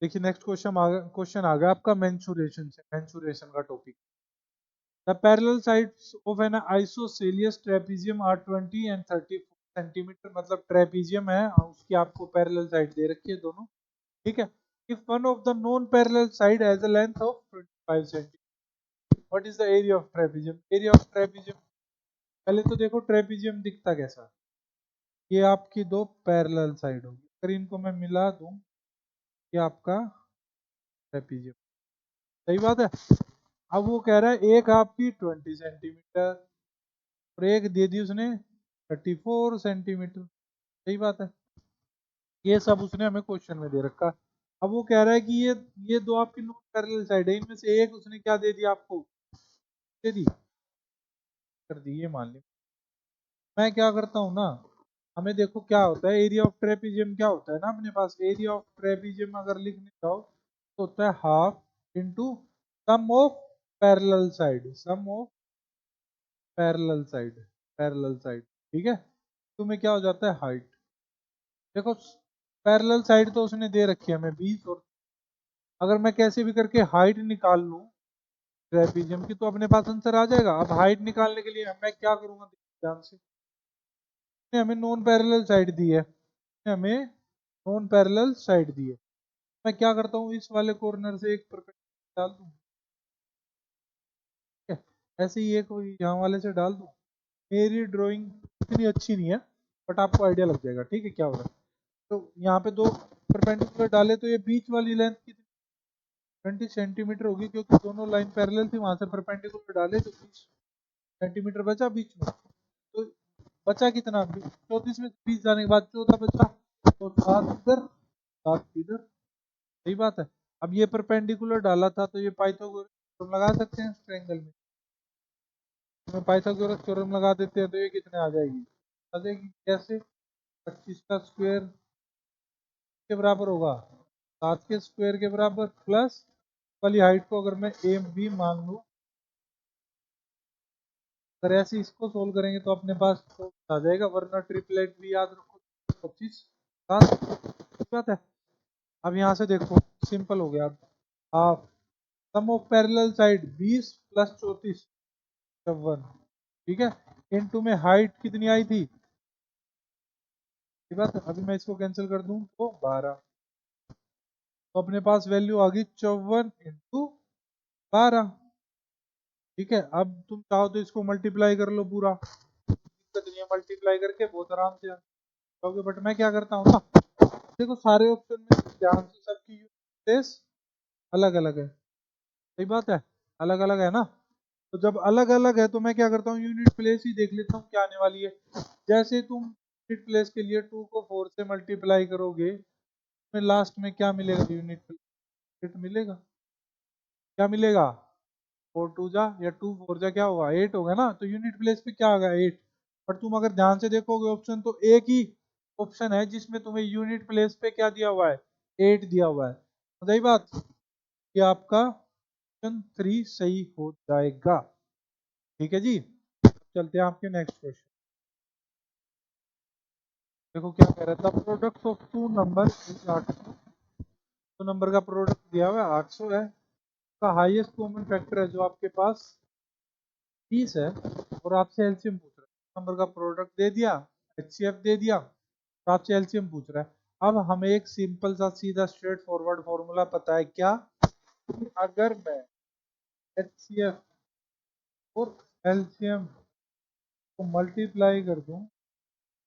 देखिए next question आ गया आपका मेंसुरेशन से, मेंसुरेशन का topic. The parallel sides of an isosceles trapezium are 20 and 30 centimetre, मतलब ट्रेपीजियम है और उसकी आपको पैरेलल साइड दे रखी है दोनों, ठीक है। If one of the non parallel side has a length of 25 centimetre, what is the area of trapezium? Area of trapezium, पहले तो देखो ट्रेपीजियम दिखता कैसा, ये आपकी दो पैरेलल साइड होगी, अगर इनको मैं मिला दूं, ये आपका ट्रेपीजियम, सही बात है। अब वो कह रहा है एक आपकी 20 सेंटीमीटर और एक दे दी उसने 34 सेंटीमीटर, सही बात है। ये सब उसने हमें क्वेश्चन में दे रखा। अब वो कह रहा है कि ये दो आपकी नॉन पैरेलल साइड है, इनमें से एक उसने क्या दे दिया आपको, दे दी, कर दी, ये मान ली। मैं क्या करता हूँ ना, हमें देखो क्या होता है, एरिया ऑफ ट्रेपीजियम क्या होता है ना अपने पास, एरिया ऑफ ट्रेपीजियम अगर लिखने जाओ तो होता है half into sum of parallel side, sum of parallel side, parallel side, ठीक है। तुम्हें क्या हो जाता है हाइट, देखो पैरेलल साइड तो उसने दे रखी है हमें 20, और अगर मैं कैसे भी करके हाइट निकाल लूं ट्रेपीजियम की तो अपने पास आंसर आ जाएगा। अब हाइट निकालने के लिए मैं क्या करूंगा, ध्यान से, इसने हमें नॉन पैरेलल साइड दी है, इसने हमें नॉन पैरेलल साइड दी है, मैं क्या करता हूँ इस वाले कॉर्नर से एक परपेंडिकुलर डाल दूं, ठीक है, ऐसे ही एक यहाँ वाले से डाल दूं। मेरी ड्राइंग इतनी अच्छी नहीं है बट आपको आइडिया लग जाएगा, ठीक है क्या हो रहा है। तो यहाँ पे दो परपेंडिकुलर डाले तो ये बीच वाली लेंथ कितनी, 20 सेंटीमीटर होगी, क्योंकि दोनों लाइन पैरेलल थी, वहां से परपेंडिकुलर डाले तो 20 सेंटीमीटर बचा बीच में। तो बचा कितना, 34 में 20 जाने के बाद 14 बचा, तो 7 इधर 7 इधर, सही बात है। अब ये परपेंडिकुलर डाला था तो ये पाइथागोरस थ्योरम लगा सकते हैं ट्रायंगल में, तो पाइथागोरस थ्योरम लगा देते हैं तो ये कितने आ जाएगी कैसे, 25 का स्क्वायर के बराबर होगा 7 के स्क्वायर के बराबर, प्लस वाली हाइट को अगर मैं ए बी मान लूँ, अगर ऐसे इसको सोल्व करेंगे तो अपने पास तो आ जाएगा, वरना ट्रिपलेट भी याद रखो 25 बात है। अब यहाँ से देखो सिंपल हो गया, अब half sum of parallel side 20 plus 34 54, ठीक है, इनटू में हाइट कितनी आई थी, ठीक है, अभी मैं इसको कैंसिल कर दूं तो 12, तो अपने पास वैल्यू आ गई 54 इंटू 12, ठीक है। अब तुम चाहो तो इसको मल्टीप्लाई कर लो पूरा, दिक्कत नहीं है, मल्टीप्लाई करके बहुत आराम से आओगे, बट मैं क्या करता हूँ ना, देखो सारे ऑप्शन में ध्यान से सबकी यूनिट प्लेस अलग अलग है, सही बात है, अलग अलग है ना। तो जब अलग अलग है तो मैं क्या करता हूँ, यूनिट प्लेस ही देख लेता हूँ क्या आने वाली है। जैसे तुम यूनिट प्लेस के लिए 2 को 4 से मल्टीप्लाई करोगे, में लास्ट में क्या मिलेगा, यूनिट प्लेस मिलेगा, क्या मिलेगा, 4 2 जा या 2 4 जा क्या होगा 8 होगा ना, तो यूनिट प्लेस पे क्या होगा 8। पर तुम अगर ध्यान से देखोगे ऑप्शन तो एक ही ऑप्शन है जिसमें तुम्हें यूनिट प्लेस पे क्या दिया हुआ है, 8 दिया हुआ है, सही बात, कि आपका ऑप्शन 3 सही हो जाएगा, ठीक है जी। चलते हैं आपके नेक्स्ट क्वेश्चन, देखो क्या कह रहा था, प्रोडक्ट ऑफ टू नंबर 800, तो नंबर का प्रोडक्ट दिया हुआ है 800 है, का हाईएस्ट कॉमन फैक्टर है जो आपके पास 30 है, और आपसे एलसीएम पूछ रहा है, नंबर का प्रोडक्ट दे दिया, एचसीएफ दे दिया, तो आपसे एलसीएम पूछ रहा है। अब हमें एक सिंपल सा सीधा स्ट्रेट फॉरवर्ड फॉर्मूला पता है क्या, अगर मैं एचसीएफ और एलसीएम को मल्टीप्लाई कर दूं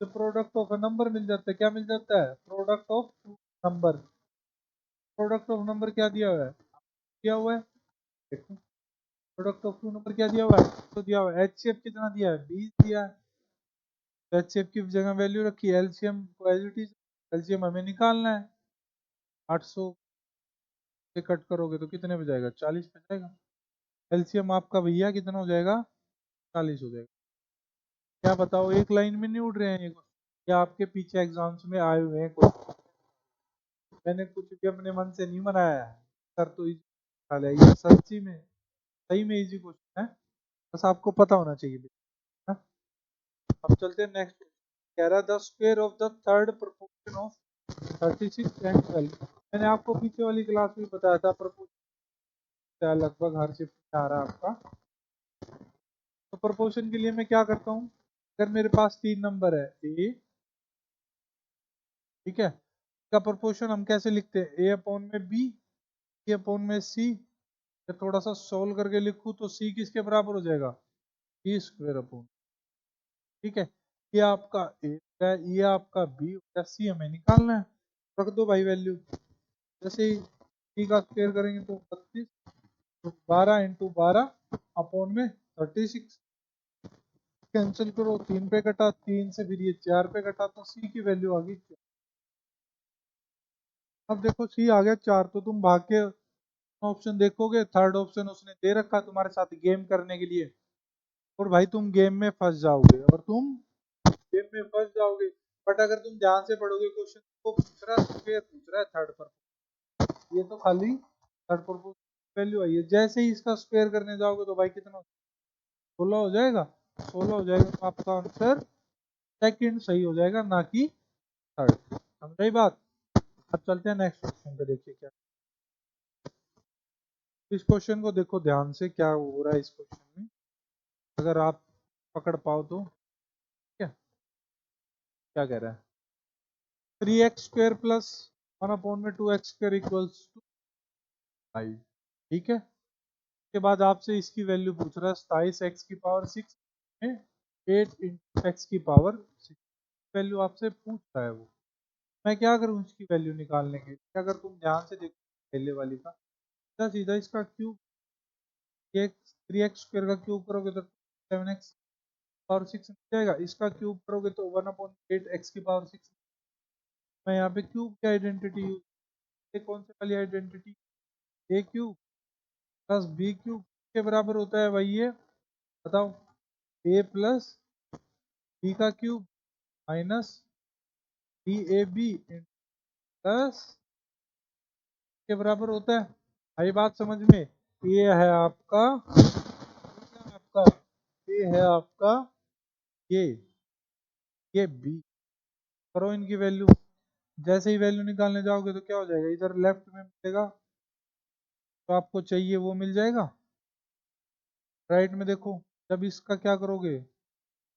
तो प्रोडक्ट ऑफ अ नंबर मिल जाता है, क्या मिल जाता है, product of number, product of number क्या दिया हुआ है, दिया हुआ है, देखो प्रोडक्ट ऑफ टू नंबर क्या दिया हुआ है, तो दिया हुआ है, एचसीएफ कितना दिया है 20 दिया है, तो एचसीएफ की जगह वैल्यू रखी है, एलसीएम को एज इट इज, एलसीएम हमें निकालना है, 800 से कट करोगे तो कितने पे जाएगा, 40 पे जाएगा, एलसीएम आपका भैया कितना हो जाएगा, 40 हो जाएगा। क्या बताओ एक लाइन में नहीं उड़ रहे हैं ये, क्या आपके पीछे एग्जाम्स में आए हुए हैं कोई, मैंने कुछ भी अपने मन से नहीं बनाया है, सर तो इजी निकाला है ये, सच्ची में सही में इजी क्वेश्चन है, बस आपको पता होना चाहिए, है? अब चलते हैं नेक्स्ट, कह रहा है the square of the third proportion of 36 and 12, मैंने आपको पीछे वाली क्लास में बताया था, प्रपोर्शन लगभग हर शिफ्ट में आ रहा है आपका। तो प्रपोर्शन के लिए मैं क्या करता हूँ, अगर मेरे पास 3 नंबर है ए, ठीक है, इसका प्रपोर्शन हम कैसे लिखते हैं, ए अपॉन में बी, बी अपॉन में सी। जब थोड़ा सा सोल्व करके लिखूँ तो सी किसके बराबर हो जाएगा, बी स्क्वायर अपॉन, ठीक है। ये आपका ए है, ये आपका बी होगा, सी हमें निकालना है। रख दो भाई वैल्यू, जैसे ही सी का स्क्वायर करेंगे तो 32, तो 12 × 12 अपॉन में 36, कैंसिल करो, 3 पे कटा, 3 से फिर ये 4 पे कटा, तो सी की वैल्यू आ गई 4। अब देखो सी आ गया 4, तो तुम भाग के ऑप्शन देखोगे, थर्ड ऑप्शन उसने दे रखा तुम्हारे साथ गेम करने के लिए, और भाई तुम गेम में फंस जाओगे, और तुम गेम में फंस जाओगे। बट अगर तुम ध्यान से पढ़ोगे क्वेश्चन को, पूछ रहा है स्क्वायर, पूछ रहा है थर्ड पर, ये तो खाली थर्ड पर वैल्यू आई है। जैसे ही इसका स्क्वायर करने जाओगे तो भाई कितना, 16 हो जाएगा, 16 हो जाएगा, तो आपका आंसर सेकंड सही हो जाएगा, ना कि थर्ड। समझाई बात। अब चलते हैं नेक्स्ट क्वेश्चन पे, देखिए क्या इस क्वेश्चन को देखो ध्यान से, क्या हो रहा है इस क्वेश्चन में, अगर आप पकड़ पाओ तो। क्या क्या कह रहा है, 3x² plus 1/2x² equals to 5, ठीक है। उसके बाद आपसे इसकी वैल्यू पूछ रहा है, 27x⁶ में 8 × x⁶ वैल्यू आपसे पूछ रहा है वो। मैं क्या करूँ इसकी वैल्यू निकालने के लिए, अगर तुम ध्यान से देखो पहले वाली का, सीधा सीधा इसका क्यूब, ये 3x² का क्यूब करोगे तो 7x⁶ मिल जाएगा, इसका क्यूब करोगे तो 1/8x⁶। मैं यहाँ पे क्यूब की आइडेंटिटी यूज, कौन सी वाली identity, a cube plus b cube के बराबर होता है भाई ये, बताओ, ए प्लस बी का cube minus d a b plus के बराबर होता है। आई बात समझ में, ये है आपका, आपका ये है आपका, ये ये बी, करो इनकी वैल्यू। जैसे ही वैल्यू निकालने जाओगे तो क्या हो जाएगा, इधर लेफ्ट में मिलेगा तो आपको चाहिए वो मिल जाएगा, राइट में देखो, जब इसका क्या करोगे,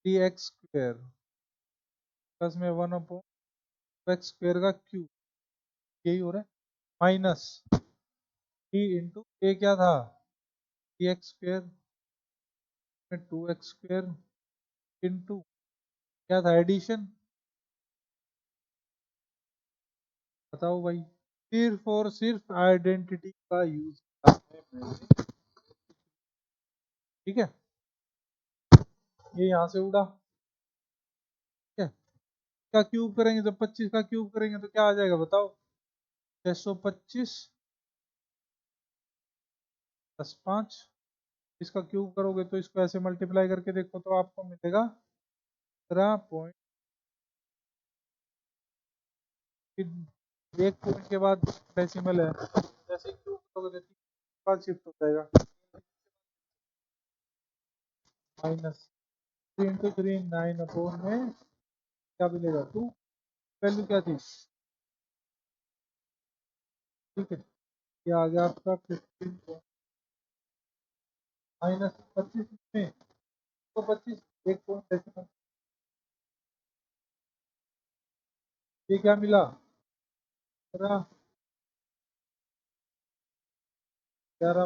3x² प्लस में 1/x² का क्यूब, यही हो रहा है, माइनस 3 × ए क्या था, 3x² में 2x² इंटू क्या था, एडिशन, बताओ भाई। सिर्फ और सिर्फ आइडेंटिटी का यूज किया है मैंने, ठीक है। ये यहाँ से उड़ा, ठीक है। का क्यूब करेंगे तो 25 का क्यूब करेंगे तो क्या आ जाएगा, बताओ, 625 + 5। इसका क्यूब करोगे तो इसको ऐसे मल्टीप्लाई करके देखो तो आपको मिलेगा 17 पॉइंट, एक पॉइंट के बाद डेसिमल है, जैसे क्यूब करोगे तो 3 शिफ्ट हो जाएगा, माइनस 3 × 3 9 अपॉन में क्या मिलेगा 2, वैल्यू क्या थी, ठीक है। ये आ गया आपका 15 माइनस 25 में, तो 25 एक पॉइंट डेसिमल, ये क्या मिला, 11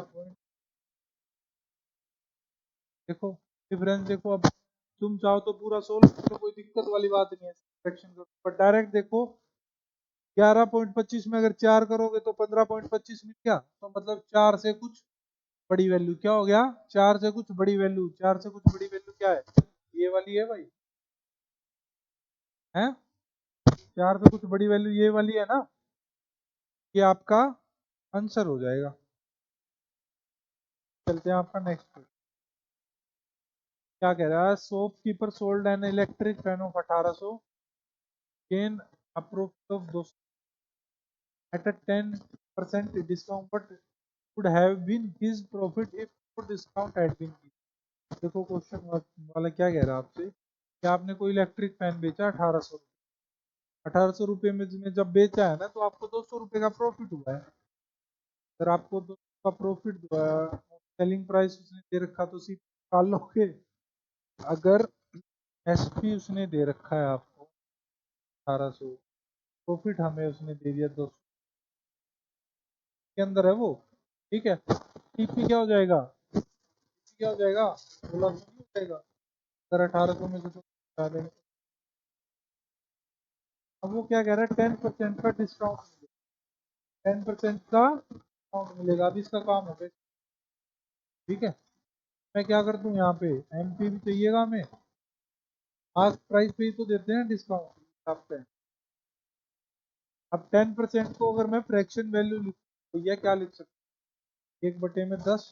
पॉइंट, देखो डिफरेंस देखो। अब तुम चाहो तो पूरा सोल्व करो, कोई दिक्कत वाली बात नहीं है, फ्रैक्शन करो, पर डायरेक्ट देखो 11.25 में अगर 4 करोगे तो 15.25 मिल गया, तो मतलब 4 से कुछ बड़ी वैल्यू क्या हो गया, 4 से कुछ बड़ी वैल्यू, 4 से कुछ बड़ी वैल्यू क्या है, ये वाली है भाई, है 4 से कुछ बड़ी वैल्यू ये वाली है ना, ये आपका आंसर हो जाएगा। चलते हैं आपका नेक्स्ट, क्या कह रहा है, shopkeeper sold an electric fan of 1800 gain approach of 200 at a 10% discount, but would have been his profit if no discount had been given। देखो क्वेश्चन वाला क्या कह रहा है आपसे, कि आपने कोई इलेक्ट्रिक फैन बेचा 1800, 1800 रुपये में जब बेचा है ना तो आपको 200 रुपये का प्रॉफिट हुआ है। अगर आपको 200 का प्रॉफिट हुआ है, सेलिंग प्राइस उसने दे रखा तो सीधे निकाल लोगे। अगर एसपी उसने दे रखा है आपको 1800, प्रॉफिट हमें उसने दे दिया 200 के अंदर है वो, ठीक है। टीपी क्या हो जाएगा, क्या हो जाएगा, 1600 नहीं हो जाएगा। अगर 1800 में से तो निकालेंगे, अब वो क्या कह रहा है 10% का डिस्काउंट मिलेगा, 10% का डिस्काउंट मिलेगा। अभी इसका काम हो गया, ठीक है। मैं क्या कर दूं यहाँ पे, एमपी भी चाहिएगा हमें, आज प्राइस पे ही तो देते हैं डिस्काउंट आप पे। अब 10% को अगर मैं फ्रैक्शन वैल्यू लिख, तो यह क्या लिख सकता हूँ, 1/10।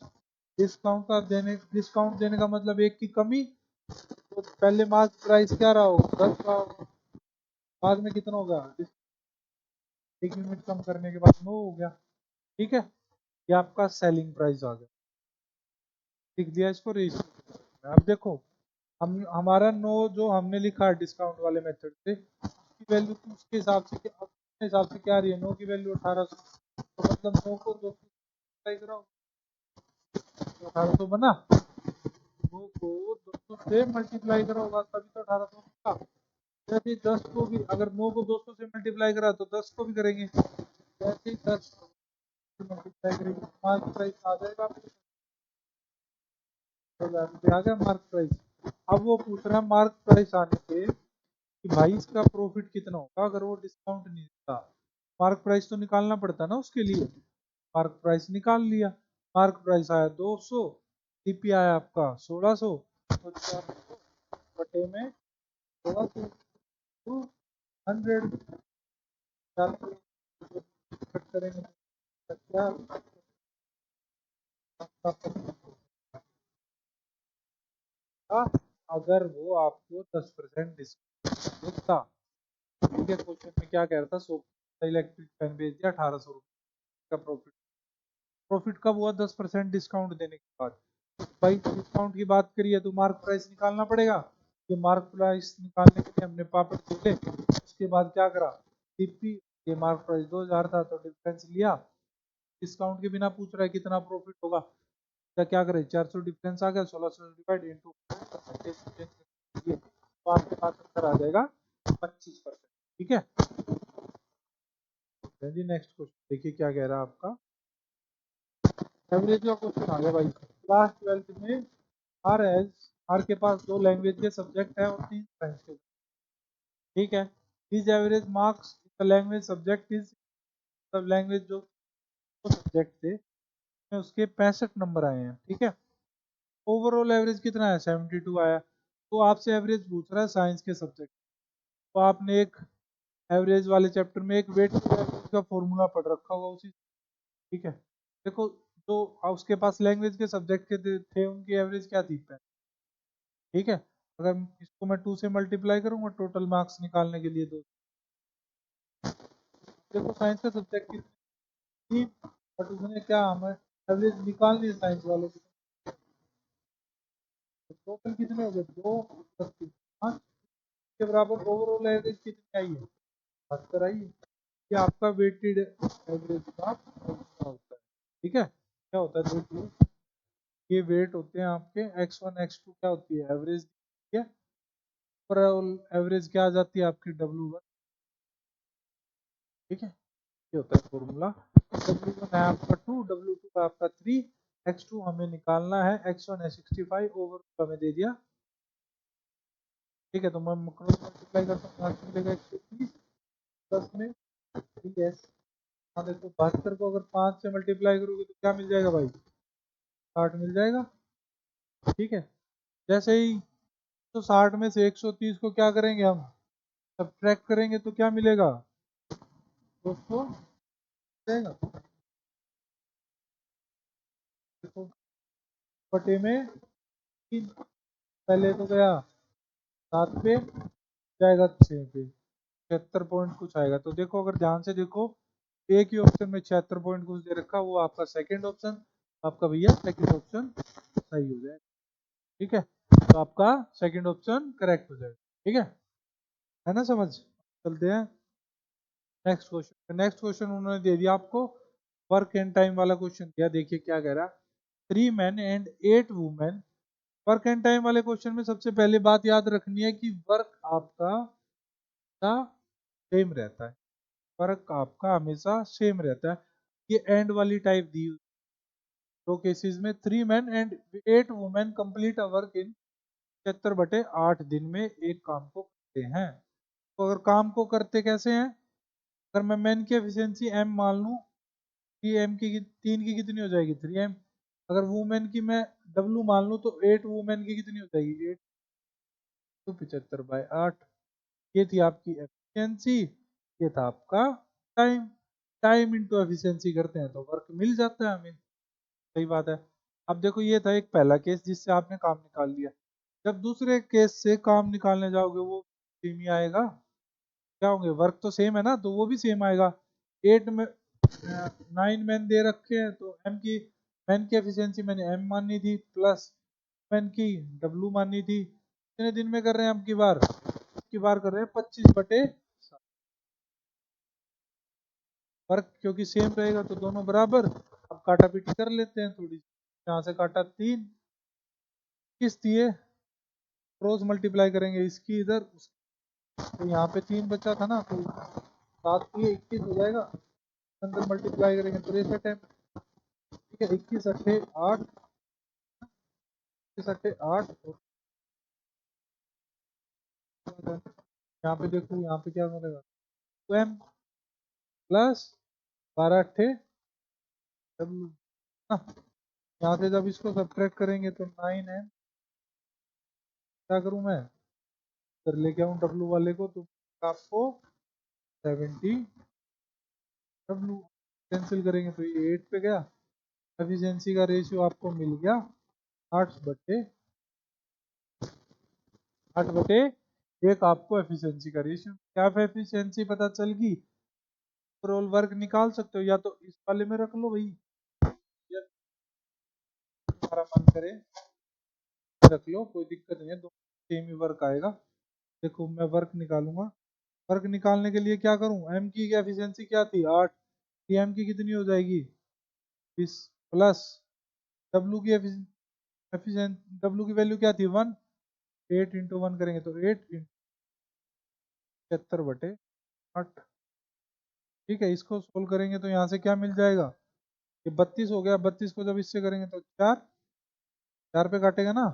डिस्काउंट देने का मतलब एक की कमी, तो पहले मार्क प्राइस क्या रहा होगा 10 का, बाद में कितना होगा, 1 यूनिट कम करने के बाद 9 हो गया, ठीक है। ये आपका सेलिंग प्राइस आ गया, लिख दिया इसको रेशियो। अब देखो हम हमारा 9 जो हमने लिखा है डिस्काउंट वाले मेथड से, उसकी वैल्यू उसके हिसाब से अपने हिसाब से क्या आ रही है, 9 की वैल्यू 1800, तो मतलब 9 को 200 मल्टीप्लाई कराओ, 1800 बना। 9 को 200 से मल्टीप्लाई करा होगा तभी तो 1800 का। जैसे 10 को भी, अगर 9 को 200 से मल्टीप्लाई करा तो 10 को भी करेंगे, जैसे ही 10 मल्टीप्लाई करेंगे मार्क प्राइस आ जाएगा आपको, 1000 रुपये आ गया मार्क प्राइस। अब वो पूछ रहा है मार्क प्राइस आने पे कि भाई इसका प्रॉफिट कितना होगा अगर वो डिस्काउंट नहीं देता। मार्क प्राइस तो निकालना पड़ता ना उसके लिए, मार्क प्राइस निकाल लिया। मार्क प्राइस आया 200, टीपी आया आपका 1600, तो 400 बटे में 1600 टू 100, 400 कट करेंगे तो क्या था, अगर वो आपको 10% डिस्काउंट देता। ठीक है, क्वेश्चन में क्या कह रहा था, सो इलेक्ट्रिक फैन बेच दिया 1800 रुपये का प्रॉफिट। प्रॉफिट कब हुआ, 10% डिस्काउंट देने के बाद। भाई डिस्काउंट की बात करिए तो मार्क प्राइस निकालना पड़ेगा। ये मार्क प्राइस निकालने के लिए हमने पापड़ खोले, उसके बाद क्या करा, टीपी, ये मार्क प्राइस 2000 था तो डिफरेंस लिया, डिस्काउंट के बिना पूछ रहा है कितना प्रॉफिट होगा, क्या क्या करें, 400 डिफरेंस आ गया, 1600 डिवाइड इंटू तो आपके पास आंसर आ जाएगा 25%, ठीक है। जी नेक्स्ट क्वेश्चन देखिए क्या कह रहा है आपका, एवरेज का क्वेश्चन आ गया भाई। क्लास 12th में आर के पास 2 लैंग्वेज के सब्जेक्ट है और 3 साइंस के, ठीक है। His average marks the language subject is, सब लैंग्वेज जो सब्जेक्ट थे उसमें उसके 65 नंबर आए हैं, ठीक है। ओवरऑल एवरेज कितना है, 72 आया। तो आपसे एवरेज पूछ रहा है साइंस के सब्जेक्ट, तो आपने एक एवरेज वाले चैप्टर में एक वेट एवरेज का फॉर्मूला पढ़ रखा होगा उसी, ठीक है। देखो जो उसके पास लैंग्वेज के सब्जेक्ट के थे उनकी एवरेज क्या थी, ठीक है। अगर इसको मैं 2 से मल्टीप्लाई करूंगा टोटल मार्क्स निकालने के लिए, तो देखो साइंस का सब्जेक्ट की थी, बट उसने क्या हमें एवरेज निकालनी है साइंस वालों की, तो टोटल कितने हो गए, 2 + 3 5 के बराबर ओवरऑल एवरेज कितनी आई है, 72 आई है। ये आपका वेटेड एवरेज का फॉर्मूला होता है, ठीक है। क्या होता है देखिए, ये वेट होते हैं आपके x1 x2, क्या होती है एवरेज, ठीक है। ओवरऑल एवरेज क्या आ जाती है आपकी W1, ठीक है। ये होता है फॉर्मूला। W1 है आपका 2, W2 का आपका 3, x2 हमें निकालना है, x1 है 65, ओवर हमें दे दिया, ठीक है। तो मैं क्रॉस मल्टीप्लाई करता हूँ, यहाँ से मिलेगा 130 प्लस में 3s। हाँ देखो 72 को अगर 5 से मल्टीप्लाई करोगे तो क्या मिल जाएगा भाई, 60 मिल जाएगा, ठीक है। जैसे ही तो 60 में से 130 को क्या करेंगे हम, सब्ट्रैक्ट करेंगे तो क्या मिलेगा, 200 मिलेगा। देखो बटे में 3, पहले तो गया 7 पे, जाएगा 6 पे, 76 पॉइंट कुछ आएगा। तो देखो अगर ध्यान से देखो, एक ही ऑप्शन में 76 पॉइंट कुछ दे रखा, वो आपका सेकंड ऑप्शन, आपका भैया सेकंड ऑप्शन सही हो जाएगा, ठीक है। तो आपका सेकंड ऑप्शन करेक्ट हो जाएगा, ठीक है ना, समझ चलते हैं। नेक्स्ट क्वेश्चन उन्होंने दे दिया आपको, वर्क एंड टाइम वाला क्वेश्चन दिया। देखिए क्या कह रहा है, 3 men and 8 women। Work and time वाले क्वेश्चन में सबसे पहले बात याद रखनी है कि वर्क आपका सेम रहता है, वर्क आपका हमेशा सेम रहता है। ये एंड वाली टाइप दी हुई, दो केसेस में 3 men and 8 women complete a work in 75/8 दिन में एक काम को करते हैं। तो अगर काम को करते कैसे हैं, अगर मैं मैन की एफिशिएंसी m मान लूँ, कि m की 3 की कितनी हो जाएगी 3m। अगर वुमेन की मैं w मान लूँ तो 8 वुमेन की कितनी हो जाएगी 8 तो 75/8। ये थी आपकी एफिशिएंसी, ये था आपका टाइम। टाइम इंटू एफिशिएंसी करते हैं तो वर्क मिल जाता है हमें। सही बात है। अब देखो ये था एक पहला केस जिससे आपने काम निकाल लिया। जब दूसरे केस से काम निकालने जाओगे वो सेम ही आएगा। क्या होंगे, वर्क तो सेम है ना, तो वो भी सेम आएगा। 8 में 9 मैन दे रखे हैं तो एम की मैन की एफिशिएंसी मैंने एम माननी थी, प्लस मैन की डब्लू माननी थी। कितने दिन में कर रहे हैं अब की बार कर रहे हैं 25/7। वर्क क्योंकि सेम रहेगा तो दोनों बराबर। अब काटा पीटी कर लेते हैं थोड़ी, यहाँ से काटा 3, किस दिए क्रॉस मल्टीप्लाई करेंगे इसकी इधर तो यहाँ पे 3 बचा था ना, तो 7 दिए 21 हो जाएगा। अंदर मल्टीप्लाई करेंगे 63 है। ठीक है, 21 × 8, 21 × 8 यहाँ पे देखो, यहाँ पे क्या मिलेगा 2m प्लस 12 × 8 w। यहाँ से जब इसको सब्ट्रैक्ट करेंगे तो 9m, क्या करूँ मैं, इधर लेके आऊँ w वाले को तो आपको 70 w कैंसिल करेंगे तो ये 8 पे गया। एफिशिएंसी का रेशियो आपको मिल गया 8/1। आपको एफिशिएंसी का रेशियो, क्या एफिशिएंसी पता चल गई, ओवरऑल वर्क निकाल सकते हो, या तो इस वाले में रख लो भाई, या हमारा मन करे रख लो, कोई दिक्कत नहीं है, दो सेम ही वर्क आएगा। देखो मैं वर्क निकालूंगा, वर्क निकालने के लिए क्या करूं, एम की एफिशिएंसी क्या थी 8, एम की कितनी हो जाएगी 20, प्लस डब्लू की एफिशिएंसी, डब्लू की वैल्यू क्या थी 1, 8 × 1 करेंगे तो 8 × 75/8। ठीक है, इसको सोल्व करेंगे तो यहाँ से क्या मिल जाएगा, ये 32 हो गया। 32 को जब इससे करेंगे तो 4 पे काटेगा ना,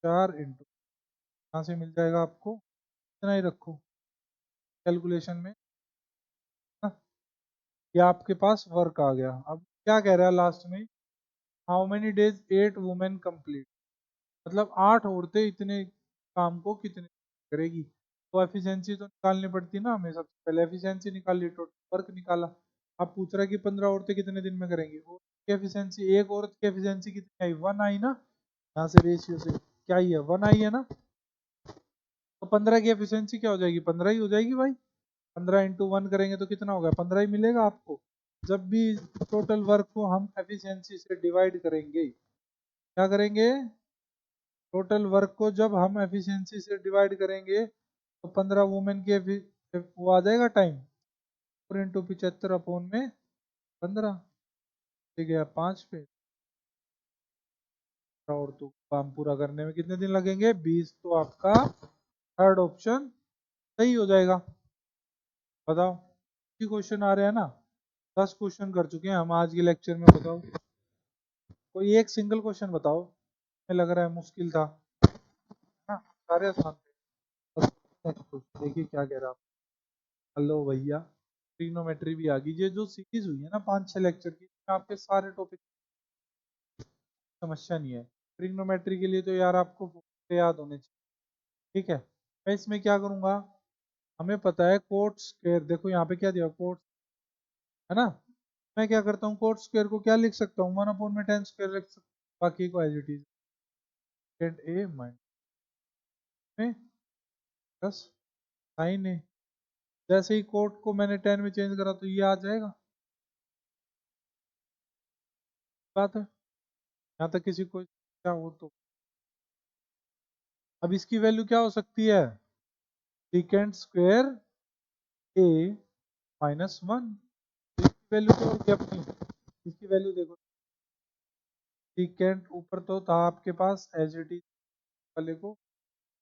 4 इंटू यहाँ से मिल जाएगा आपको, इतना ही रखो कैलकुलेशन में ना। ये आपके पास वर्क आ गया। अब क्या कह रहा है लास्ट में, how many days 8 women complete, मतलब 8 औरतें इतने काम को कितने करेगी। तो एफिशिएंसी तो निकालनी पड़ती ना हमें, सबसे पहले एफिशिएंसी निकाल ली, टोटल वर्क निकाला। अब पूछ रहा है कि 15 औरतें कितने दिन में करेंगी, एफिशिएंसी एक औरत की एफिशिएंसी कितनी आई 1 आई ना, यहाँ से रेशियो से क्या ही है 1 आई है ना, तो 15 की एफिशिएंसी क्या हो जाएगी 15 ही हो जाएगी भाई। 15 × 1 करेंगे तो कितना होगा 15 ही मिलेगा आपको। जब भी टोटल वर्क को हम एफिशिएंसी से डिवाइड करेंगे, क्या करेंगे, टोटल वर्क को जब हम एफिशिएंसी से डिवाइड करेंगे तो 15 वुमेन की वो आ जाएगा टाइम, 4 × 75/15, ठीक है 5 पे। और तो काम पूरा करने में कितने दिन लगेंगे 20, तो आपका थर्ड ऑप्शन सही हो जाएगा। बताओ, क्वेश्चन आ रहे हैं ना, 10 क्वेश्चन कर चुके हैं हम आज के लेक्चर में। बताओ कोई एक सिंगल क्वेश्चन बताओ, हमें लग रहा है मुश्किल था ना, सारे आसान थे। देखिए क्या कह रहा है, हेलो भैया, ट्रिग्नोमेट्री भी आ गई। ये जो सीरीज हुई है ना 5-6 लेक्चर की, आपके सारे टॉपिक समस्या नहीं है। ट्रिग्नोमेट्री के लिए तो यार आपको याद होने चाहिए। ठीक है, मैं इसमें क्या करूंगा, हमें पता है कोट स्क्वायर, देखो यहाँ पे क्या दिया कोट, है ना, मैं क्या करता हूँ कोट स्क्वायर को क्या लिख सकता हूँ 1/10² लिख सकता हूँ, बाकी को as it is a minus में प्लस साइन ए। जैसे ही कोट को मैंने 10 में चेंज करा तो ये आ जाएगा। बात है, यहाँ तक किसी को क्या हो तो। अब इसकी वैल्यू क्या हो सकती है, सेकेंड स्क्वायर ए -1। इसकी वैल्यू क्या होगी अपनी, इसकी वैल्यू देखो, सीकेंट ऊपर तो था आपके पास एज इट इज वाले को,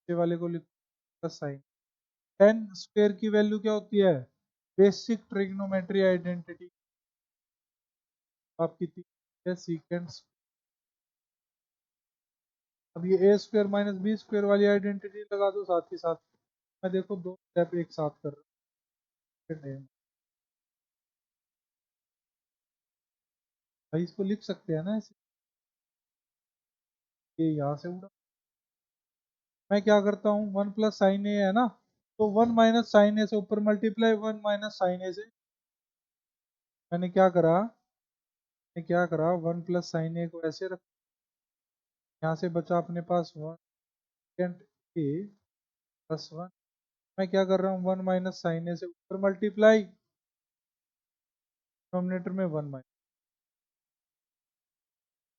ये वाले को लिखो प्लस साइन। टेन स्क्वायर की वैल्यू क्या होती है, बेसिक ट्रिग्नोमेट्री आइडेंटिटी आपकी थी है सीकेंट। अब ये ए स्क्वायर माइनस बी स्क्वायर वाली आइडेंटिटी लगा दो साथ ही साथ। मैं देखो दो स्टेप एक साथ कर रहा हूँ, भाई इसको लिख सकते हैं ना ऐसे, ये यहाँ से उड़ा। मैं क्या करता हूँ, वन प्लस साइन ए है ना, तो वन माइनस साइन ए से ऊपर मल्टीप्लाई वन माइनस साइन ए से, मैंने क्या करा, मैंने क्या करा, वन प्लस साइन ए को ऐसे रख, यहाँ से बचा अपने पास वन सेकेंड ए प्लस वन। मैं क्या कर रहा हूँ, वन माइनस साइन ए से ऊपर मल्टीप्लाई, डिनोमिनेटर में वन माइनस,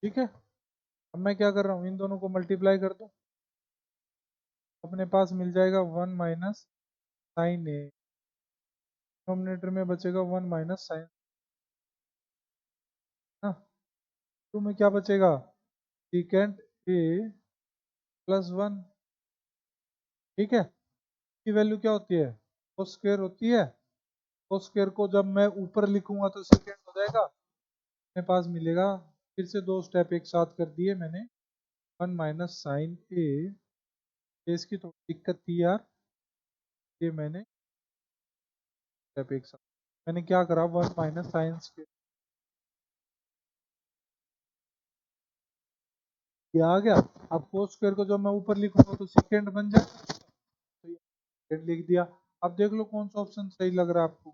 ठीक है। अब मैं क्या कर रहा हूँ, इन दोनों को मल्टीप्लाई कर दो, अपने पास मिल जाएगा वन माइनस साइन ए, डिनोमिनेटर में बचेगा वन माइनस साइन, हाँ, तो में क्या बचेगा, सीकेंट ए प्लस वन, ठीक है। की वैल्यू क्या होती है, कोस स्क्वायर होती है। कोस स्क्वायर को जब मैं ऊपर लिखूंगा तो सेकेंड हो जाएगा, मेरे पास मिलेगा, फिर से दो स्टेप एक साथ कर दिए मैंने, वन माइनस साइन ए, इसकी थोड़ी दिक्कत थी यार, ये मैंने स्टेप एक साथ, मैंने क्या करा, वन माइनस साइन स्क्वायर, ये आ गया। अब कोस स्क्वायर को जब मैं ऊपर लिखूंगा तो सेकेंड बन जाए, तो ये सेकेंड लिख दिया। अब देख लो कौन सा ऑप्शन सही लग रहा है आपको,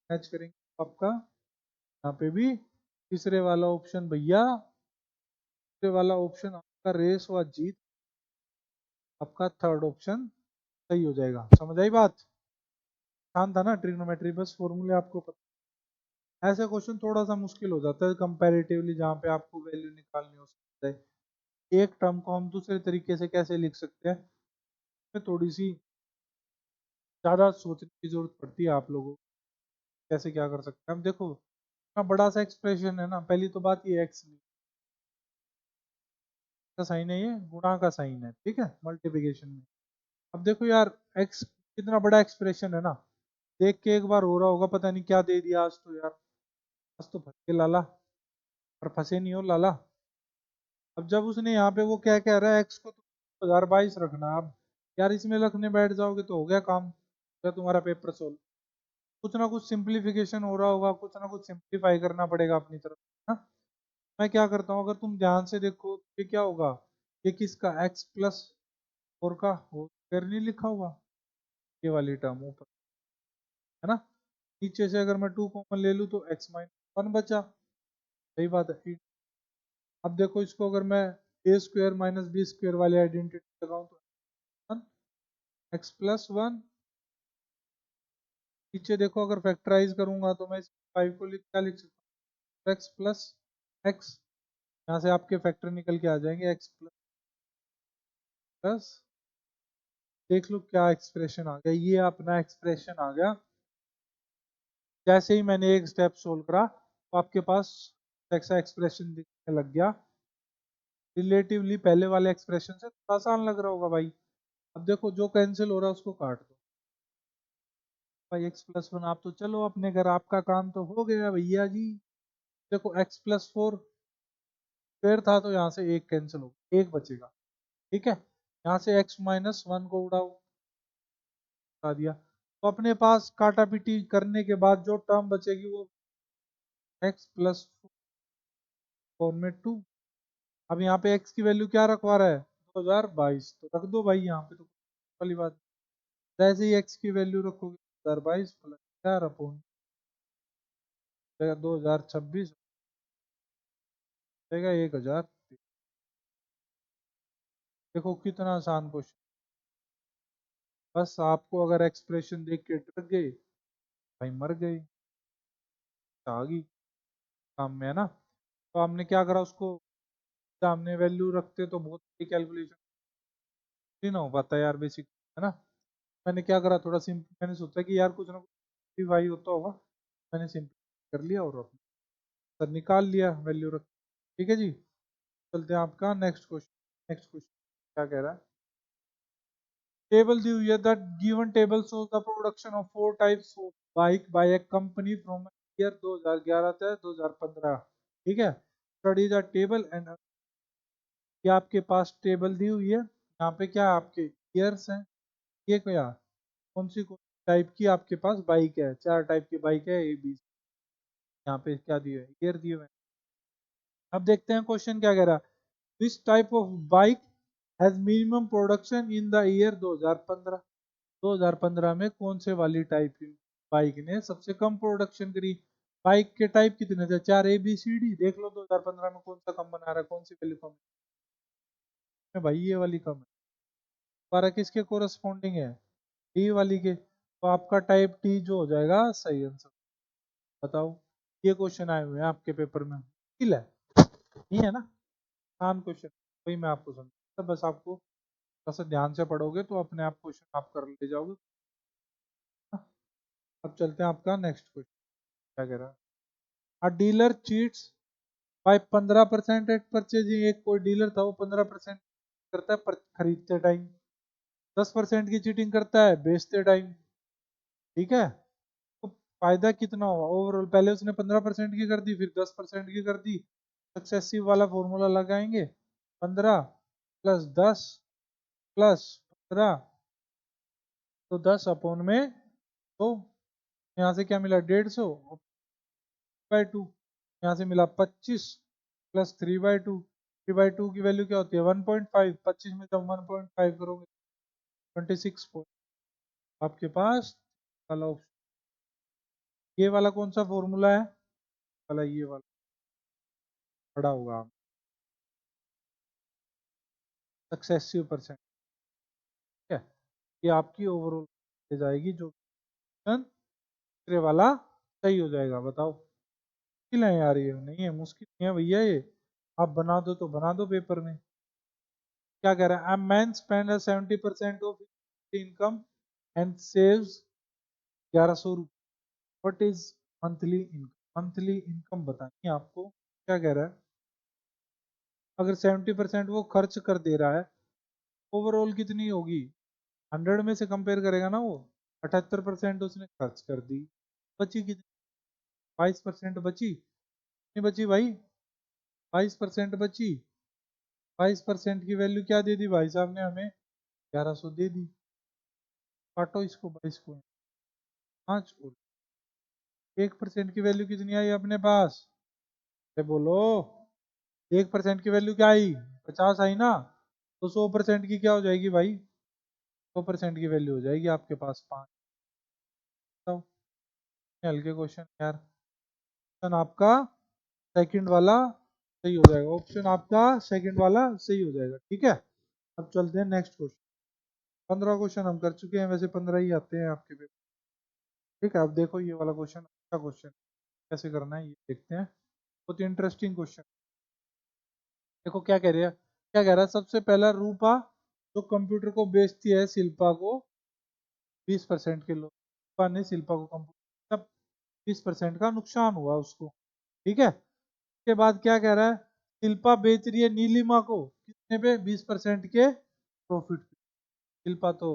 मैच करेंगे तो आपका यहाँ पे भी तीसरे वाला ऑप्शन भैया, तीसरे वाला ऑप्शन आपका रेस व जीत, आपका थर्ड ऑप्शन सही हो जाएगा। समझ आई बात, आसान था ना ट्रिग्नोमेट्री, बस फॉर्मूले आपको पता। ऐसे क्वेश्चन थोड़ा सा मुश्किल हो जाता है कंपैरेटिवली, जहाँ पे आपको वैल्यू निकालनी हो सकता है, एक टर्म को हम दूसरे तरीके से कैसे लिख सकते हैं, इसमें थोड़ी सी ज़्यादा सोचने की जरूरत पड़ती है आप लोगों को, कैसे क्या कर सकते हैं। अब देखो इतना बड़ा सा एक्सप्रेशन है ना, पहली तो बात ये एक्स का साइन है, ये गुणा का साइन है, ठीक है, मल्टीप्लिकेशन में। अब देखो यार, एक्स कितना बड़ा एक्सप्रेशन है ना, देख के एक बार हो रहा होगा पता नहीं क्या दे दिया आज तो यार, आज तो फंस के लाला, पर फंसे नहीं हो लाला। अब जब उसने यहाँ पे वो क्या कह रहा है, एक्स को तो 2022 रखना, अब यार इसमें रखने बैठ जाओगे तो हो गया काम, क्या तुम्हारा पेपर सोल्व। कुछ ना कुछ सिंप्लीफिकेशन हो रहा होगा, कुछ ना कुछ सिंप्लीफाई करना पड़ेगा अपनी तरफ, है। मैं क्या करता हूँ, अगर तुम ध्यान से देखो ये क्या होगा, ये किसका, एक्स प्लस फोर का होल स्क्वायर नहीं लिखा हुआ, ये वाली टर्म ऊपर, है ना। नीचे से अगर मैं टू कॉमन ले लूँ तो एक्स माइनस वन बचा, सही बात है। अब देखो इसको अगर मैं ए स्क्वायर माइनस बी स्क्वायर वाली आइडेंटिटी लगाऊं तो वन, एक्स प्लस वन, नीचे देखो अगर फैक्टराइज करूंगा तो मैं इस फाइव को क्या लिख सकता हूँ, एक्स प्लस एक्स, यहाँ से आपके फैक्टर निकल के आ जाएंगे, एक्स प्लस प्लस, देख लो क्या एक्सप्रेशन आ गया, ये अपना एक्सप्रेशन आ गया। जैसे ही मैंने एक स्टेप सोल्व करा तो आपके पास ऐसा एक्सप्रेशन दिखने लग गया, रिलेटिवली पहले वाले एक्सप्रेशन से थोड़ा आसान लग रहा होगा भाई। अब देखो जो कैंसिल हो रहा है उसको काट दो, भाई एक्स प्लस वन, आप तो चलो अपने घर, आपका काम तो हो गया भैया जी। देखो एक्स प्लस फोर स्क्वायर था तो यहाँ से एक कैंसिल हो, एक बचेगा, ठीक है। यहाँ से एक्स माइनस वन को उड़ाओ, उड़ा दिया, तो अपने पास काटा पीटी करने के बाद जो टर्म बचेगी वो एक्स प्लस फोर में टू। अब यहाँ पे एक्स की वैल्यू क्या रखवा रहा है, 2022, तो रख दो भाई यहाँ पे, तो वाली बात। जैसे ही एक्स की वैल्यू रखोगे 2022 प्लस 4 2026 देगा 1000। देखो कितना आसान क्वेश्चन, बस आपको अगर एक्सप्रेशन देख के डर गए भाई मर गए, आ गई काम में, है ना। तो हमने क्या करा, उसको सामने वैल्यू रखते तो बहुत बड़ी कैलकुलेशन नहीं ना हो पाता यार, बेसिक, है ना। मैंने क्या करा, थोड़ा सिंपल, मैंने सोचा कि यार कुछ ना कुछ भाई होता होगा, मैंने सिंपल कर लिया और अपना सर निकाल लिया वैल्यू रख। ठीक है जी, चलते हैं आपका नेक्स्ट क्वेश्चन। नेक्स्ट क्वेश्चन क्या कह रहा है, टेबल दी हुई है, that given table shows the production of 4 types of bike by a company from year 2011 से 2015। ठीक है, स्टडी द टेबल एंड, ये आपके पास टेबल दी हुई है, यहाँ पे क्या आपके ईयर्स हैं, ये क्या कौन सी टाइप की आपके पास बाइक है, 4 टाइप की बाइक है ए बी, यहाँ पे क्या दिया है, ईयर दिए हुए हैं। अब देखते हैं क्वेश्चन क्या कह रहा है, which type of bike has minimum production in the year 2015। 2015 में कौन से वाली टाइप की बाइक ने सबसे कम प्रोडक्शन करी। बाइक के टाइप कितने थे, 4 ए बी सी डी, देख लो 2015 में कौन सा कम बना रहा है, कौन सी वैल्यू कम है भाई, ये वाली कम है। 12 किसके कोरस्पॉन्डिंग है, डी वाली के, तो आपका टाइप टी जो हो जाएगा सही आंसर। बताओ, ये क्वेश्चन आए हुए हैं आपके पेपर में, मुश्किल है नहीं है ना, आसान क्वेश्चन, वही मैं आपको समझा, बस आपको थोड़ा सा ध्यान से पढ़ोगे तो अपने आप क्वेश्चन आप कर ले जाओगे। अब चलते हैं आपका नेक्स्ट क्वेश्चन क्या कह रहा है, a dealer cheats by 15% at purchasing. एक कोई डीलर था वो 15% करता है पर खरीदते टाइम, 10% की चीटिंग करता है बेचते टाइम। ठीक है, तो फायदा कितना हुआ ओवरऑल, पहले उसने 15% की कर दी, फिर 10% की कर दी, सक्सेसिव वाला फॉर्मूला लगाएंगे, 15 प्लस 10 प्लस 15, तो 10 अपॉन में, तो यहाँ से क्या मिला 150 बाई 2, यहाँ से मिला 25 प्लस 3/2, 3/2 की वैल्यू क्या होती है 1.5, 25 में जब 1.5 करोगे 26 पॉइंट आपके पास वाला ऑप्शन। ये वाला कौन सा फॉर्मूला है, वाला ये वाला बड़ा होगा सक्सेसिव परसेंट। ठीक है, ये आपकी ओवरऑल ले जाएगी जो दूसरे वाला सही हो जाएगा। बताओ, मुश्किल है यार, ये नहीं है मुश्किल नहीं है भैया, ये आप बना दो तो बना दो पेपर में। क्या कह रहा है, a man spend 70% of income and saves 1100 रुपये, what is monthly income. Monthly income बतानी है आपको। क्या कह रहा है, अगर 70% वो खर्च कर दे रहा है, ओवरऑल कितनी होगी, 100 में से कंपेयर करेगा ना वो, 78% उसने खर्च कर दी, बची कितनी, 22% बची, नहीं बची भाई, 22% बची, 22% की वैल्यू क्या दे दी भाई साहब ने हमें, 1100 दे दी, काटो इसको 22 को 5, 1% की वैल्यू कितनी आई अपने पास, अरे बोलो, 1% की वैल्यू क्या आई, 50 आई ना, तो 100% की क्या हो जाएगी भाई, 100% की वैल्यू हो जाएगी आपके पास 5। बताओ, हल्के क्वेश्चन यार, ऑप्शन आपका सेकंड वाला सही हो जाएगा, ऑप्शन आपका सेकंड वाला सही हो जाएगा। ठीक है, अब चलते हैं नेक्स्ट क्वेश्चन। 15 क्वेश्चन हम कर चुके हैं, वैसे 15 ही आते हैं आपके पेपर। ठीक है, अब देखो ये वाला क्वेश्चन, अच्छा क्वेश्चन कैसे करना है ये देखते हैं, बहुत इंटरेस्टिंग क्वेश्चन। देखो क्या कह रहा है, क्या कह रहा है, सबसे पहला रूपा जो कंप्यूटर को बेचती है शिल्पा को 20% के, रूपा ने शिल्पा को कंप्यूटर, तब 20% का नुकसान हुआ उसको। ठीक है, उसके बाद क्या कह रहा है, शिल्पा बेच रही है नीलिमा को कितने पे, 20% के प्रॉफिट पे। शिल्पा तो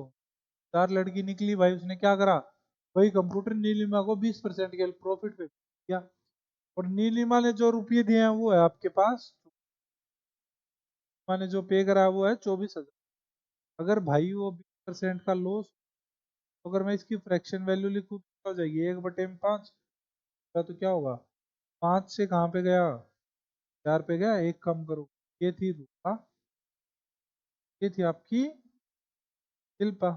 चार लड़की निकली भाई, उसने क्या करा, वही कंप्यूटर नीलिमा को 20% के प्रॉफिट पे दिया, और नीलिमा ने जो रुपये दिए हैं वो है आपके पास, मैंने जो पे करा है वो है 24,000। अगर भाई वो 20% का लॉस, तो अगर मैं इसकी फ्रैक्शन वैल्यू लिखूँ तो क्या हो जाएगी, 1/5 का, तो क्या होगा, 5 से कहाँ पे गया, 4 पे गया, एक कम करो, ये थी रूपा, ये थी आपकी शिल्पा।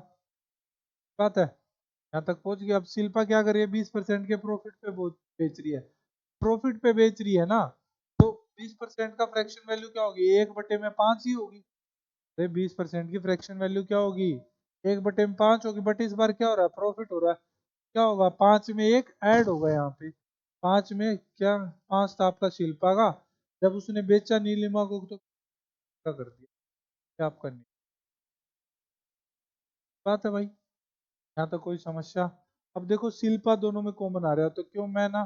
बात है, यहाँ तक पहुंच गया। अब शिल्पा क्या कर रही है, 20% के प्रॉफिट पे बेच रही है, प्रॉफिट पे बेच रही है ना, तो 20% का फ्रैक्शन वैल्यू क्या होगी, 1/5 ही होगी। अरे 20% की फ्रैक्शन वैल्यू क्या होगी, 1/5 होगी, बट इस बार क्या हो रहा है, प्रॉफिट हो रहा है, क्या होगा, 5 में एक ऐड होगा यहाँ पे, 5 में क्या, 5 था आपका शिल्पा का, जब उसने बेचा नीलिमा को तो क्या कर दिया, क्या आप करनी बात है भाई, यहाँ तक कोई समस्या। अब देखो शिल्पा दोनों में कॉमन आ रहा है, तो क्यों मैं ना,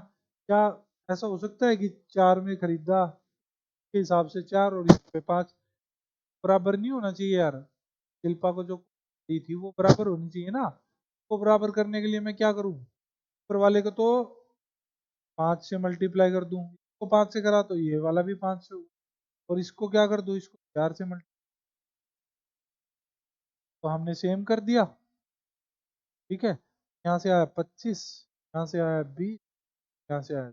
क्या ऐसा हो सकता है कि 4 में खरीदा के हिसाब से 4 और इस पे 5 बराबर नहीं होना चाहिए यार। शिल्पा को जो दी थी वो बराबर होनी चाहिए ना। वो बराबर करने के लिए मैं क्या करूं, ऊपर वाले को तो 5 से मल्टीप्लाई कर दूं, इसको 5 से करा तो ये वाला भी 5 से होगा, और इसको क्या कर दूं, इसको 4 से मल्टीप्लाई, तो हमने सेम कर दिया। ठीक है, यहाँ से आया 25, यहाँ से आया 20, यहाँ से आया,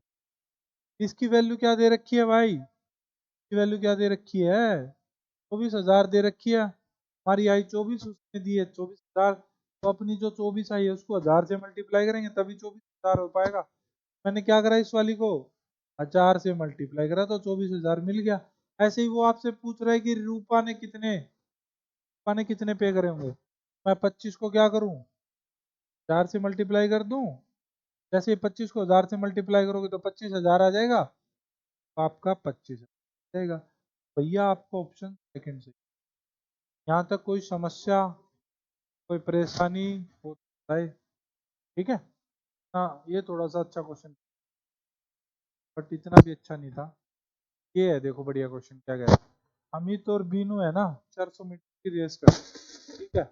इसकी वैल्यू क्या दे रखी है भाई, इसकी वैल्यू क्या दे रखी है, 24,000 दे रखी है। हमारी आई 24, उसने दी है 24,000, तो अपनी जो 24 आई है उसको 1000 से मल्टीप्लाई करेंगे तभी 24,000 हो पाएगा। मैंने क्या करा, इस वाली को 1000 से मल्टीप्लाई करा तो 24,000 मिल गया। ऐसे ही वो आपसे पूछ रहा है कि रूपा ने कितने पे करे होंगे। मैं 25 को क्या करूं, 4 से मल्टीप्लाई कर दूं, जैसे ही 25 को 1000 से मल्टीप्लाई करोगे तो 25,000 आ जाएगा, तो आपका 25 जाएगा। भैया आपको ऑप्शन सेकंड से, यहाँ तक कोई समस्या, कोई परेशानी हो है? ठीक है। हाँ, ये थोड़ा सा अच्छा क्वेश्चन, बट इतना भी अच्छा नहीं था। ये है, देखो बढ़िया क्वेश्चन क्या कह रहा है। अमित और बीनू है ना, 400 मीटर की रेस कर, ठीक है।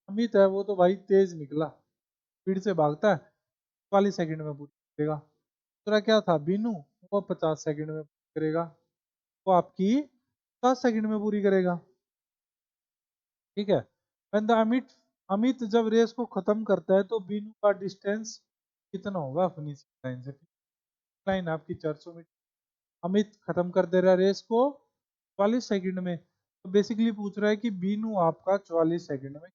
अमित है वो तो भाई तेज निकला, स्पीड से भागता है, 40 सेकंड में पूरी करेगा। दूसरा क्या था, बीनू, वो 50 सेकंड में पूरी करेगा, वो आपकी 50 सेकंड में पूरी करेगा। ठीक है। when the अमित जब रेस को खत्म करता है तो बीनू का डिस्टेंस कितना होगा फिनिशिंग लाइन से। लाइन आपकी 400 मीटर, अमित खत्म कर दे रहा है रेस को 44 सेकंड में, तो बेसिकली पूछ रहा है कि बीनू आपका 44 सेकंड में,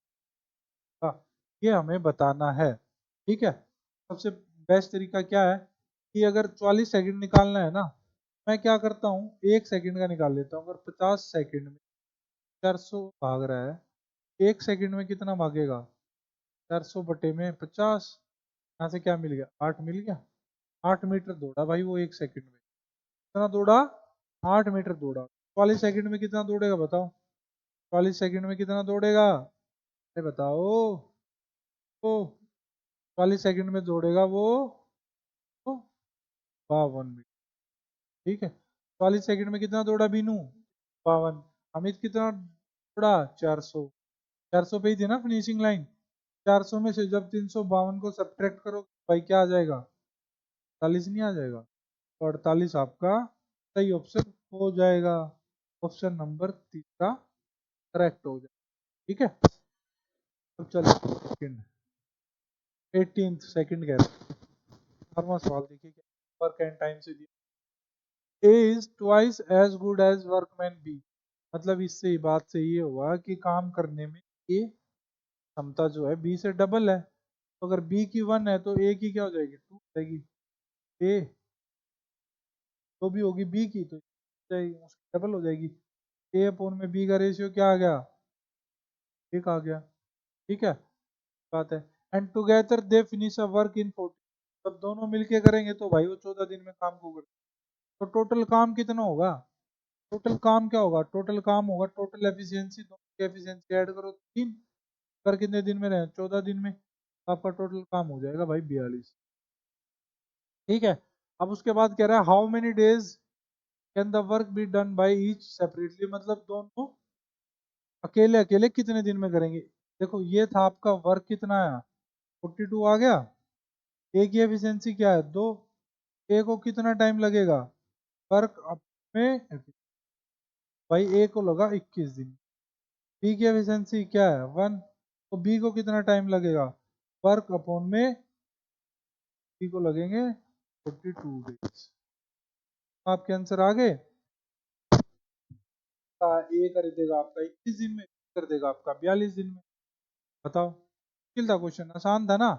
ये हमें बताना है। ठीक है। सबसे बेस्ट तरीका क्या है कि अगर 44 सेकंड निकालना है ना, मैं क्या करता हूँ, 1 सेकंड का निकाल लेता हूँ। अगर 50 सेकंड में 400 भाग रहा है, 1 सेकंड में कितना भागेगा, 400 बटे में 50, यहाँ से क्या मिल गया, 8 मिल गया। 8 मीटर दौड़ा भाई वो 1 सेकंड में, कितना दौड़ा, 8 मीटर दौड़ा। 40 सेकंड में कितना दौड़ेगा बताओ, 40 सेकंड में कितना दौड़ेगा, अरे बताओ, तो 40 सेकंड में दौड़ेगा वो तो 52 मीटर। ठीक है। 40 सेकंड में कितना दौड़ा बीनू, 52। अमित कितना दौड़ा, 400, 400 पे ही थी ना फिनिशिंग लाइन। 400 में से जब 352 को सब्ट्रैक्ट करो भाई क्या आ जाएगा, 48 नहीं आ जाएगा, तो 48 आपका सही ऑप्शन हो जाएगा। ऑप्शन नंबर तीसरा करेक्ट हो जाएगा। ठीक है। अब चलो सेकंड, 18 सेकंड कह रहे हैं। नॉर्मल सवाल देखिए क्या वर्क एंड टाइम से दिया, a is twice as good as workman b, मतलब इससे ही बात से ये हुआ कि काम करने में ए क्षमता जो है बी से डबल है, तो अगर बी की 1 है तो ए की क्या हो जाएगी, 2 हो जाएगी। ए तो भी होगी बी की तो उसकी डबल हो जाएगी। ए अपोन में बी का रेशियो क्या आ गया, 1 आ गया। ठीक है, बात है। And together they finish a work in 40, तब दोनों मिलके करेंगे तो भाई वो 14 दिन में काम को करेंगे। तो टोटल काम कितना होगा, टोटल काम क्या होगा, टोटल काम होगा, टोटल एफिशिएंसी, दोनों की एफिशिएंसी ऐड करो 3, कर कितने दिन में रहे, 14 दिन में, तो आपका टोटल काम हो जाएगा भाई 42। ठीक है। अब उसके बाद कह रहा है how many days can the work be done by each separately, मतलब दोनों अकेले अकेले कितने दिन में करेंगे। देखो ये था आपका वर्क कितना आया, 42 आ गया, ए की एफिशिएंसी क्या है 2, ए को कितना टाइम लगेगा, वर्क में भाई ए को लगा 21 दिन, बी की एफिशिएंसी क्या है 1, तो बी को कितना टाइम लगेगा, वर्क अपॉन में बी को लगेंगे 42 डेज। आपके आंसर आ गए, ए कर देगा आपका 21 दिन में, कर देगा आपका 42 दिन में। बताओ, मुश्किल था क्वेश्चन, आसान था ना।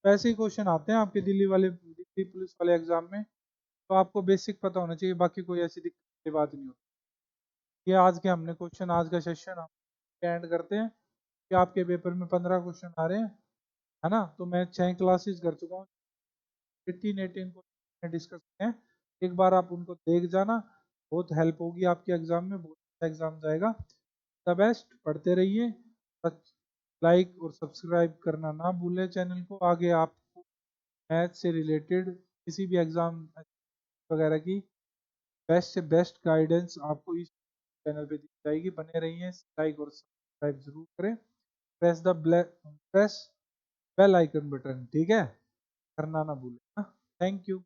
वैसे ही क्वेश्चन आते हैं आपके दिल्ली पुलिस वाले एग्जाम में, तो आपको बेसिक पता होना चाहिए, बाकी कोई ऐसी दिक्कत की बात नहीं होती। ये आज के हमने क्वेश्चन, आज का सेशन हम एंड करते हैं कि आपके पेपर में 15 क्वेश्चन आ रहे हैं, है ना। तो मैं 6 क्लासेस कर चुका हूँ, 18 को डिस्कस करें, एक बार आप उनको देख जाना, बहुत हेल्प होगी आपके एग्जाम में, बहुत अच्छा एग्जाम जाएगा। द बेस्ट, पढ़ते रहिए। लाइक और सब्सक्राइब करना ना भूलें चैनल को। आगे आपको मैथ से रिलेटेड किसी भी एग्ज़ाम वगैरह की बेस्ट से बेस्ट गाइडेंस आपको इस चैनल पे दी जाएगी। बने रहिए, लाइक और सब्सक्राइब जरूर करें। प्रेस बेल आइकन बटन, ठीक है, करना ना भूलें। Thank you.